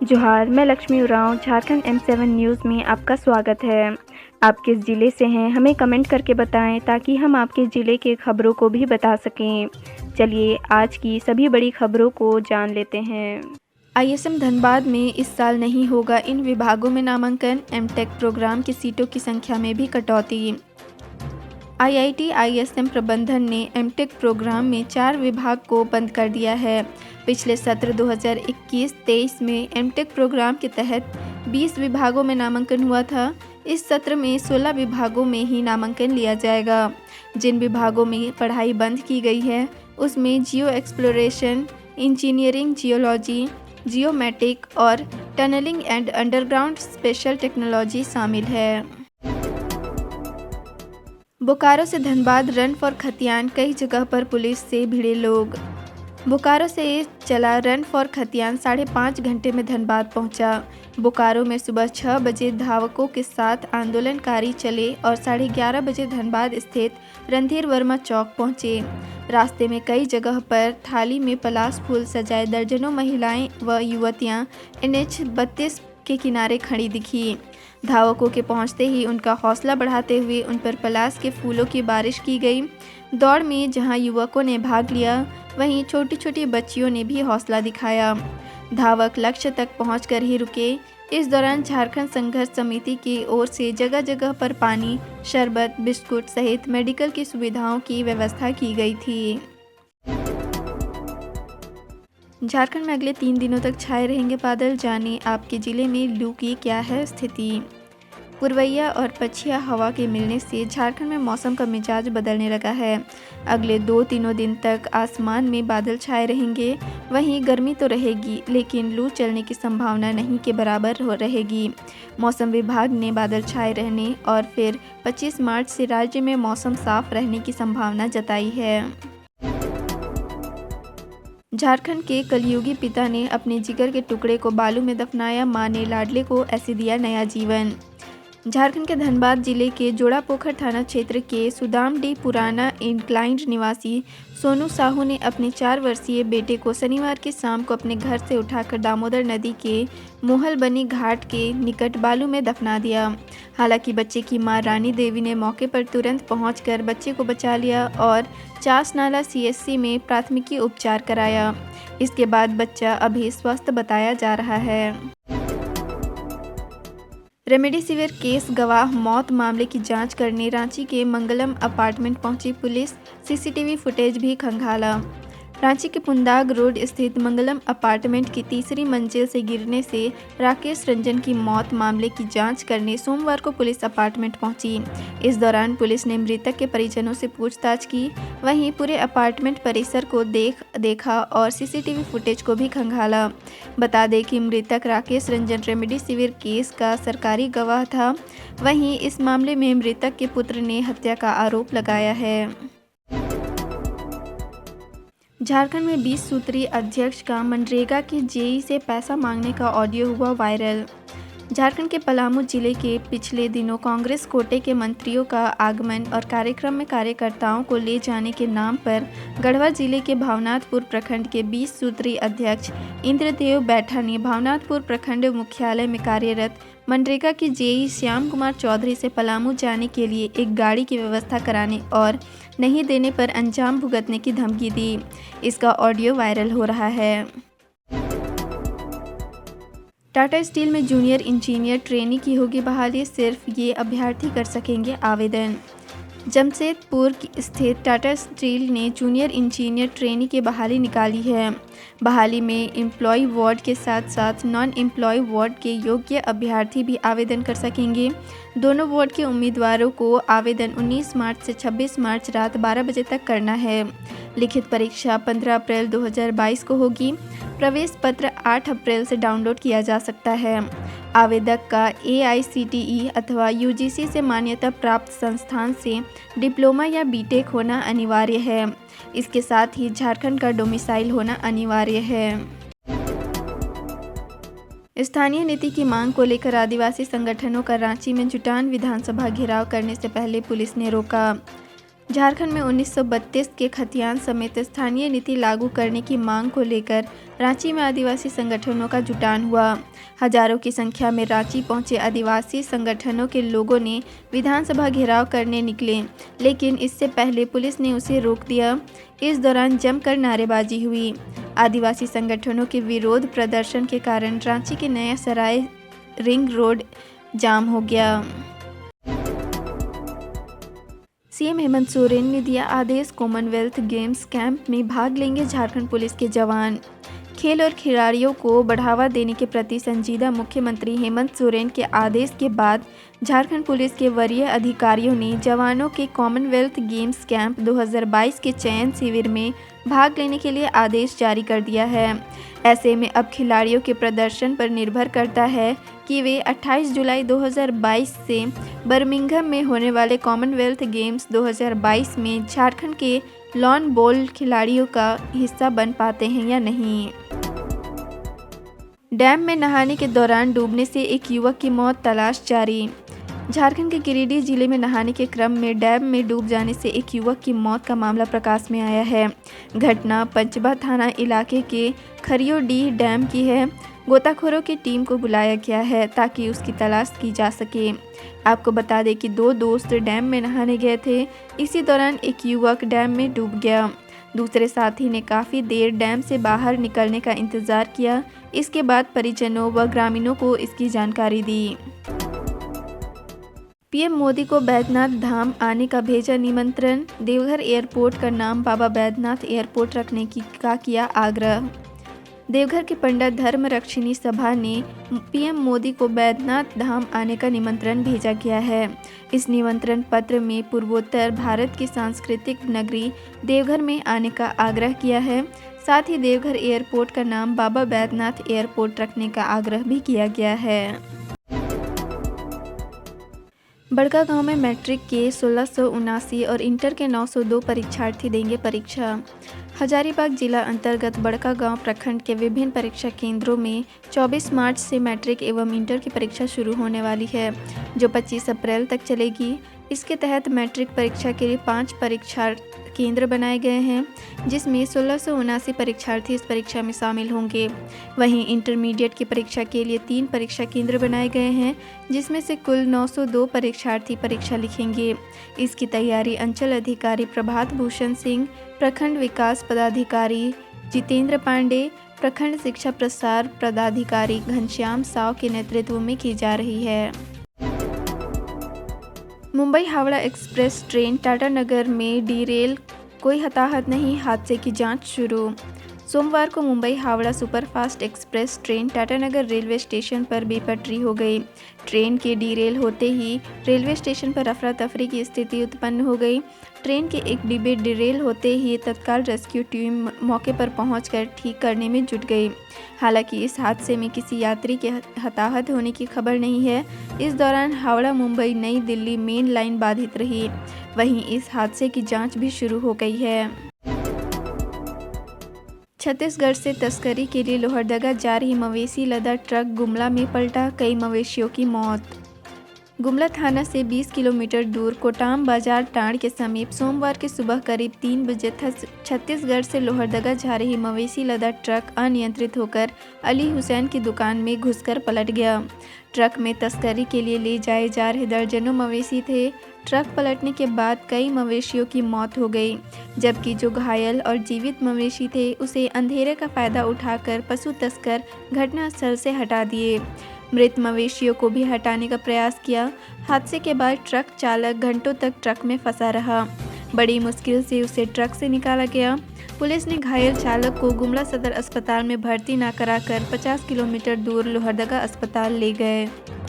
जोहार, मैं Lakshmi Oraon Jharkhand M7 news में आपका स्वागत है। आप किस ज़िले से हैं हमें कमेंट करके बताएं ताकि हम आपके ज़िले के खबरों को भी बता सकें। चलिए आज की सभी बड़ी खबरों को जान लेते हैं। ISM धनबाद में इस साल नहीं होगा इन विभागों में नामांकन। एमटेक प्रोग्राम की सीटों की संख्या में भी कटौती। IIT ISM प्रबंधन ने एमटेक प्रोग्राम में 4 विभाग को बंद कर दिया है। पिछले सत्र 2021-23 में एमटेक प्रोग्राम के तहत 20 विभागों में नामांकन हुआ था। इस सत्र में 16 विभागों में ही नामांकन लिया जाएगा। जिन विभागों में पढ़ाई बंद की गई है उसमें geo exploration, engineering, geology, geomatic और tunnelling and underground special technology शामिल है। बोकारो से धनबाद रन फॉर खतियान, कई जगह पर पुलिस से भिड़े लोग। बोकारो से चला रन फॉर खतियान 5.5 घंटे में धनबाद पहुंचा। बोकारो में सुबह 6 बजे धावकों के साथ आंदोलनकारी चले और 11:30 बजे धनबाद स्थित रणधीर वर्मा चौक पहुंचे। रास्ते में कई जगह पर थाली में पलाश फूल सजाए दर्जनों महिलाएं व युवतियां NH 32 के किनारे खड़ी दिखी। धावकों के पहुंचते ही उनका हौसला बढ़ाते हुए उन पर पलाश के फूलों की बारिश की गई। दौड़ में जहां युवकों ने भाग लिया वहीं छोटी छोटी बच्चियों ने भी हौसला दिखाया। धावक लक्ष्य तक पहुंचकर ही रुके। इस दौरान झारखंड संघर्ष समिति की ओर से जगह जगह पर पानी, शरबत, बिस्कुट सहित मेडिकल की सुविधाओं की व्यवस्था की गई थी। झारखंड में अगले 3 दिनों तक छाए रहेंगे बादल। जाने आपके जिले में लू की क्या है स्थिति। पूर्वैया और पछिया हवा के मिलने से झारखंड में मौसम का मिजाज बदलने लगा है। अगले 2-3 दिन तक आसमान में बादल छाए रहेंगे। वहीं गर्मी तो रहेगी लेकिन लू चलने की संभावना नहीं के बराबर हो रहेगी। मौसम विभाग ने बादल छाए रहने और फिर 25 मार्च से राज्य में मौसम साफ रहने की संभावना जताई है। झारखंड के कलयुगी पिता ने अपने जिगर के टुकड़े को बालू में दफनाया। मां ने लाडले को ऐसे दिया नया जीवन। झारखंड के धनबाद जिले के जोड़ापोखर थाना क्षेत्र के सुदामडीह पुराना इंक्लाइंड निवासी सोनू साहू ने अपने 4 वर्षीय बेटे को शनिवार की शाम को अपने घर से उठाकर दामोदर नदी के मोहलबनी घाट के निकट बालू में दफना दिया। हालांकि बच्चे की मां रानी देवी ने मौके पर तुरंत पहुंचकर बच्चे को बचा लिया और चासनाला CSC में प्राथमिकी उपचार कराया। इसके बाद बच्चा अभी स्वस्थ बताया जा रहा है। रेमडेसिविर केस गवाह मौत मामले की जांच करने रांची के मंगलम अपार्टमेंट पहुंची पुलिस। CCTV फुटेज भी खंगाला। रांची के पुंदाग रोड स्थित मंगलम अपार्टमेंट की 3री मंजिल से गिरने से राकेश रंजन की मौत मामले की जांच करने सोमवार को पुलिस अपार्टमेंट पहुंची। इस दौरान पुलिस ने मृतक के परिजनों से पूछताछ की। वहीं पूरे अपार्टमेंट परिसर को देखा और CCTV फुटेज को भी खंगाला। बता दें कि मृतक राकेश रंजन रेमडेसिविर केस का सरकारी गवाह था। वहीं इस मामले में मृतक के पुत्र ने हत्या का आरोप लगाया है। झारखंड में 20 सूत्रीय अध्यक्ष का मनरेगा की जेई से पैसा मांगने का ऑडियो हुआ वायरल। झारखंड के पलामू जिले के पिछले दिनों कांग्रेस कोटे के मंत्रियों का आगमन और कार्यक्रम में कार्यकर्ताओं को ले जाने के नाम पर गढ़वा जिले के भावनाथपुर प्रखंड के 20 सूत्रीय अध्यक्ष इंद्रदेव बैठा ने भावनाथपुर प्रखंड मुख्यालय में कार्यरत मनरेगा की जेई श्याम कुमार चौधरी से पलामू जाने के लिए एक गाड़ी की व्यवस्था कराने और नहीं देने पर अंजाम भुगतने की धमकी दी। इसका ऑडियो वायरल हो रहा है। टाटा स्टील में जूनियर इंजीनियर ट्रेनी की होगी बहाली। सिर्फ ये अभ्यर्थी कर सकेंगे आवेदन। जमशेदपुर स्थित टाटा स्टील ने जूनियर इंजीनियर ट्रेनी की बहाली निकाली है। बहाली में एम्प्लॉय वार्ड के साथ साथ नॉन एम्प्लॉय वार्ड के योग्य अभ्यर्थी भी आवेदन कर सकेंगे। दोनों वार्ड के उम्मीदवारों को आवेदन 19 मार्च से 26 मार्च रात 12 बजे तक करना है। लिखित परीक्षा 15 अप्रैल 2022 को होगी। प्रवेश पत्र 8 अप्रैल से डाउनलोड किया जा सकता है। आवेदक का AICTE अथवा UGC से मान्यता प्राप्त संस्थान से डिप्लोमा या BTech होना अनिवार्य है। इसके साथ ही झारखंड का डोमिसाइल होना अनिवार्य है। स्थानीय नीति की मांग को लेकर आदिवासी संगठनों का रांची में जुटान। विधानसभा घेराव करने से पहले पुलिस ने रोका। झारखंड में 1932 के खतियान समेत स्थानीय नीति लागू करने की मांग को लेकर रांची में आदिवासी संगठनों का जुटान हुआ। हजारों की संख्या में रांची पहुंचे आदिवासी संगठनों के लोगों ने विधानसभा घेराव करने निकले, लेकिन इससे पहले पुलिस ने उसे रोक दिया। इस दौरान जमकर नारेबाजी हुई। आदिवासी संगठनों के विरोध प्रदर्शन के कारण रांची के नया सराय रिंग रोड जाम हो गया। सीएम हेमंत सोरेन ने दिया आदेश, कॉमनवेल्थ गेम्स कैंप में भाग लेंगे झारखंड पुलिस के जवान। खेल और खिलाड़ियों को बढ़ावा देने के प्रति संजीदा मुख्यमंत्री हेमंत सोरेन के आदेश के बाद झारखंड पुलिस के वरीय अधिकारियों ने जवानों के कॉमनवेल्थ गेम्स कैंप 2022 के चयन शिविर में भाग लेने के लिए आदेश जारी कर दिया है। ऐसे में अब खिलाड़ियों के प्रदर्शन पर निर्भर करता है कि वे 28 जुलाई 2022 से बर्मिंघम में होने वाले कॉमनवेल्थ गेम्स 2022 में झारखंड के लॉन बॉल खिलाड़ियों का हिस्सा बन पाते हैं या नहीं। डैम में नहाने के दौरान डूबने से एक युवक की मौत, तलाश जारी। झारखंड के गिरिडीह जिले में नहाने के क्रम में डैम में डूब जाने से एक युवक की मौत का मामला प्रकाश में आया है। घटना पंचबा थाना इलाके के खरियोडीह डैम की है। गोताखोरों की टीम को बुलाया गया है ताकि उसकी तलाश की जा सके। आपको बता दें कि दो दोस्त डैम में नहाने गए थे। इसी दौरान एक युवक डैम में डूब गया। दूसरे साथी ने काफ़ी देर डैम से बाहर निकलने का इंतज़ार किया। इसके बाद परिजनों व ग्रामीणों को इसकी जानकारी दी। पीएम मोदी को बैद्यनाथ धाम आने का भेजा निमंत्रण। देवघर एयरपोर्ट का नाम बाबा बैद्यनाथ एयरपोर्ट रखने का किया आग्रह। देवघर के पंडित धर्मरक्षिणी सभा ने पीएम मोदी को बैद्यनाथ धाम आने का निमंत्रण भेजा गया है। इस निमंत्रण पत्र में पूर्वोत्तर भारत की सांस्कृतिक नगरी देवघर में आने का आग्रह किया है। साथ ही देवघर एयरपोर्ट का नाम बाबा बैद्यनाथ एयरपोर्ट रखने का आग्रह भी किया गया है। बड़कागांव में मैट्रिक के 1679 और इंटर के 902 परीक्षार्थी देंगे परीक्षा। हजारीबाग जिला अंतर्गत बड़कागांव प्रखंड के विभिन्न परीक्षा केंद्रों में 24 मार्च से मैट्रिक एवं इंटर की परीक्षा शुरू होने वाली है, जो 25 अप्रैल तक चलेगी। इसके तहत मैट्रिक परीक्षा के लिए 5 परीक्षा केंद्र बनाए गए हैं, जिसमें 1679 परीक्षार्थी इस परीक्षा में शामिल होंगे। वहीं इंटरमीडिएट की परीक्षा के लिए 3 परीक्षा केंद्र बनाए गए हैं, जिसमें से कुल 902 परीक्षार्थी परीक्षा लिखेंगे। इसकी तैयारी अंचल अधिकारी प्रभात भूषण सिंह, प्रखंड विकास पदाधिकारी जितेंद्र पांडे, प्रखंड शिक्षा प्रसार पदाधिकारी घनश्याम साव के नेतृत्व में की जा रही है। मुंबई हावड़ा एक्सप्रेस ट्रेन टाटानगर में डीरेल, कोई हताहत नहीं, हादसे की जांच शुरू। सोमवार को Mumbai Howrah superfast express train Tatanagar railway station पर बेपटरी हो गई। ट्रेन के डीरेल होते ही रेलवे स्टेशन पर अफरा तफरी की स्थिति उत्पन्न हो गई। ट्रेन के एक डिब्बे डिरेल होते ही तत्काल रेस्क्यू टीम मौके पर पहुंचकर ठीक करने में जुट गई। हालांकि इस हादसे में किसी यात्री के हताहत होने की खबर नहीं है। इस दौरान हावड़ा मुंबई नई दिल्ली मेन लाइन बाधित रही। वहीं इस हादसे की जांच भी शुरू हो गई है। छत्तीसगढ़ से तस्करी के लिए लोहरदगा जा रही मवेशी लदा ट्रक गुमला में पलटा, कई मवेशियों की मौत। गुमला थाना से 20 किलोमीटर दूर कोटाम बाजार टांड़ के समीप सोमवार की सुबह करीब 3 बजे छत्तीसगढ़ से लोहरदगा जा रही मवेशी लदा ट्रक अनियंत्रित होकर अली हुसैन की दुकान में घुसकर पलट गया। ट्रक में तस्करी के लिए ले जाए जा रहे दर्जनों मवेशी थे। ट्रक पलटने के बाद कई मवेशियों की मौत हो गई, जबकि जो घायल और जीवित मवेशी थे उसे अंधेरे का फायदा उठाकर पशु तस्कर घटनास्थल से हटा दिए। मृत मवेशियों को भी हटाने का प्रयास किया। हादसे के बाद ट्रक चालक घंटों तक ट्रक में फंसा रहा। बड़ी मुश्किल से उसे ट्रक से निकाला गया। पुलिस ने घायल चालक को गुमला सदर अस्पताल में भर्ती न कराकर 50 किलोमीटर दूर लोहरदगा अस्पताल ले गए।